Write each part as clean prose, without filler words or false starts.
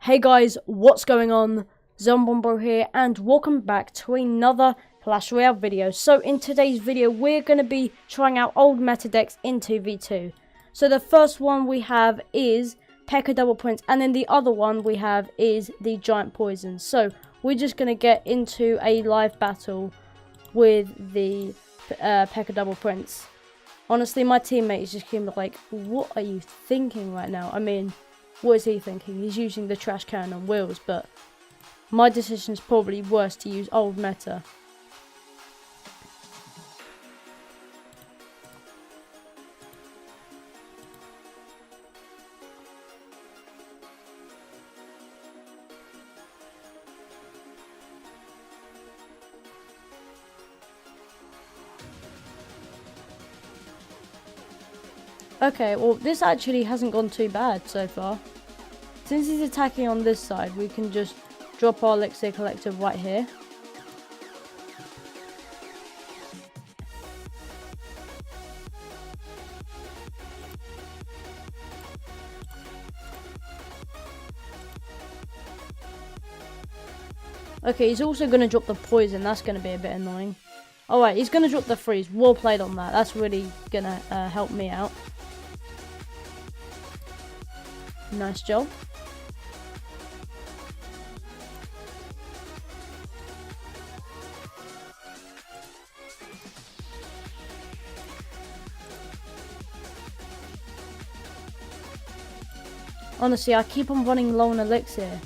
Hey guys, what's going on? Zombombo here, and welcome back to another Clash Royale video. So in today's video, we're going to be trying out old meta decks in 2v2. So the first one we have is P.E.K.K.A. Double Prince, and then the other one we have is the Giant Poison. So we're just going to get into a live battle with the P.E.K.K.A. Double Prince. Honestly, my teammate is just like, what are you thinking right now? I mean, what is he thinking? He's using the trash can on wheels, but my decision is probably worse to use old meta. Okay, well, this actually hasn't gone too bad so far. Since he's attacking on this side, we can just drop our elixir collector right here. Okay, he's also going to drop the poison. That's going to be a bit annoying. Alright, he's going to drop the freeze. Well played on that. That's really going to help me out. Nice job. Honestly, I keep on running low on elixir.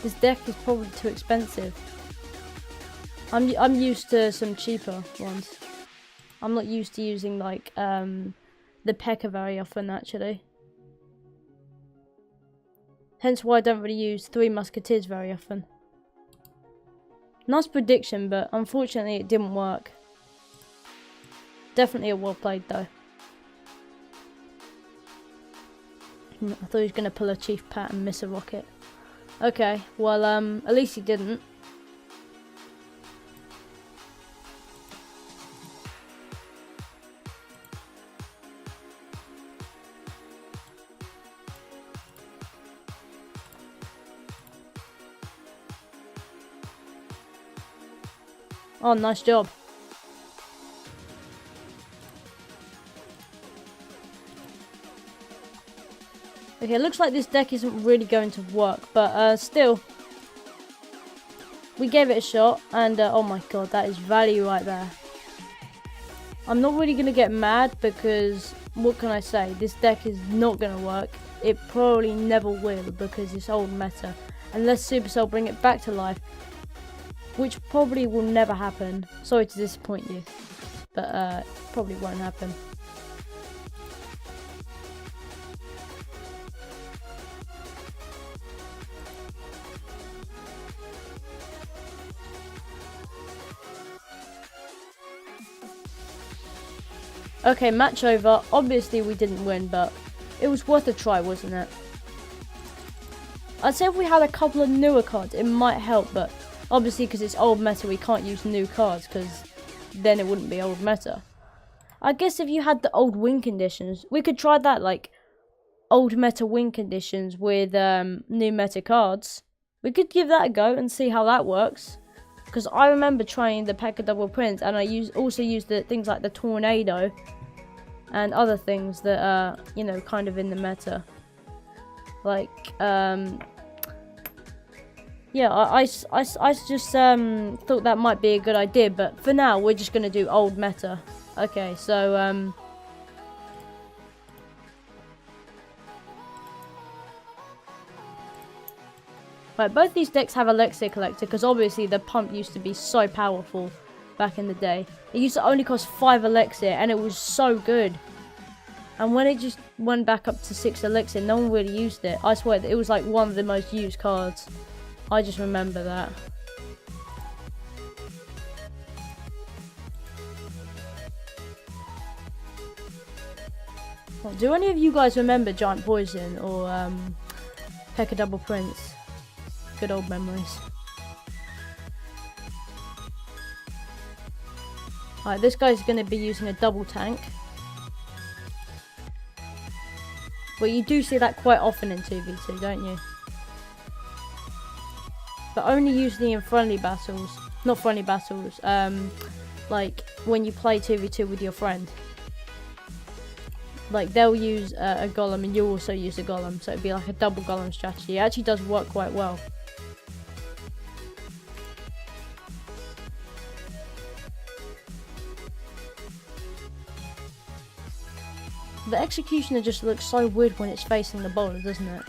This deck is probably too expensive. I'm used to some cheaper ones. I'm not used to using like the P.E.K.K.A. very often actually. Hence why I don't really use Three Musketeers very often. Nice prediction, but unfortunately it didn't work. Definitely a well played though. I thought he was going to pull a Chief Pat and miss a rocket. Okay, well, at least he didn't. Oh, nice job. Okay, it looks like this deck isn't really going to work, but still, we gave it a shot, and oh my god, that is value right there. I'm not really going to get mad because, what can I say, this deck is not going to work. It probably never will because it's old meta, unless Supercell bring it back to life, which probably will never happen. Sorry to disappoint you, but probably won't happen. Okay, match over. Obviously we didn't win, but it was worth a try, wasn't it? I'd say if we had a couple of newer cards, it might help, but obviously because it's old meta, we can't use new cards, because then it wouldn't be old meta. I guess if you had the old win conditions, we could try that, like, old meta win conditions with new meta cards. We could give that a go and see how that works. Because I remember trying the P.E.K.K.A. Double Prince, and I also used the things like the Tornado and other things that are, you know, kind of in the meta. Like, yeah, I just thought that might be a good idea, but for now, we're just going to do old meta. Okay, so, right, both these decks have Elixir Collector, because obviously the pump used to be so powerful back in the day. It used to only cost 5 Elixir, and it was so good. And when it just went back up to 6 Elixir, no one really used it. I swear, it was like one of the most used cards. I just remember that. Well, do any of you guys remember Giant Poison or P.E.K.K.A. Double Prince? Good old memories. Alright, this guy's going to be using a double tank. But you do see that quite often in 2v2, don't you? but only usually in friendly battles. Not friendly battles, like when you play 2v2 with your friend. Like they'll use a golem and you'll also use a golem, so it'd be like a double golem strategy. It actually does work quite well. The executioner just looks so weird when it's facing the bowler, doesn't it?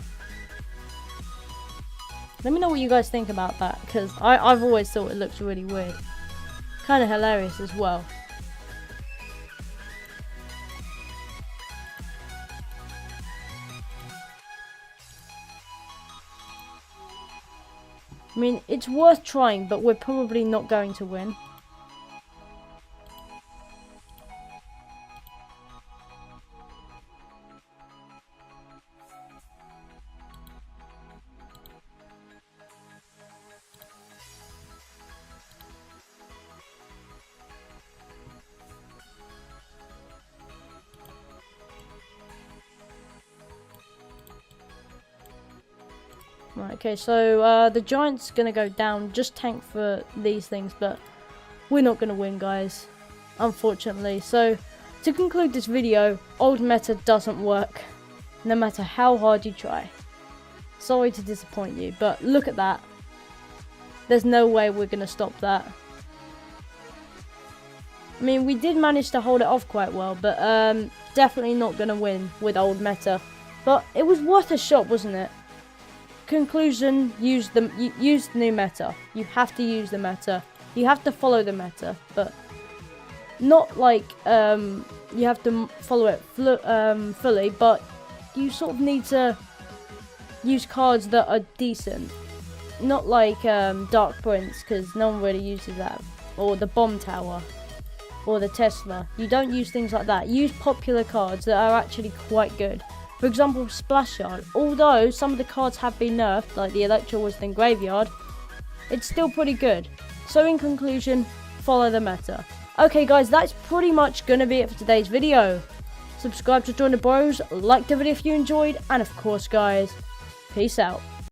Let me know what you guys think about that, because I've always thought it looks really weird. Kind of hilarious as well. I mean, it's worth trying, but we're probably not going to win. Right, okay, so the Giant's gonna go down, just tank for these things, but we're not gonna win, guys, unfortunately. So, to conclude this video, old meta doesn't work, no matter how hard you try. Sorry to disappoint you, but look at that. There's no way we're gonna stop that. I mean, we did manage to hold it off quite well, but definitely not gonna win with old meta. But it was worth a shot, wasn't it? Conclusion, use the new meta. You have to use the meta. You have to follow the meta, but not like you have to follow it fully, but you sort of need to use cards that are decent. Not like Dark Prince, because no one really uses that, or the Bomb Tower, or the Tesla. You don't use things like that. Use popular cards that are actually quite good. For example, Splash Yard. Although some of the cards have been nerfed, like the Electro Wisdom Graveyard, it's still pretty good. So in conclusion, follow the meta. Okay guys, that's pretty much going to be it for today's video. Subscribe to join the bros, like the video if you enjoyed, and of course guys, peace out.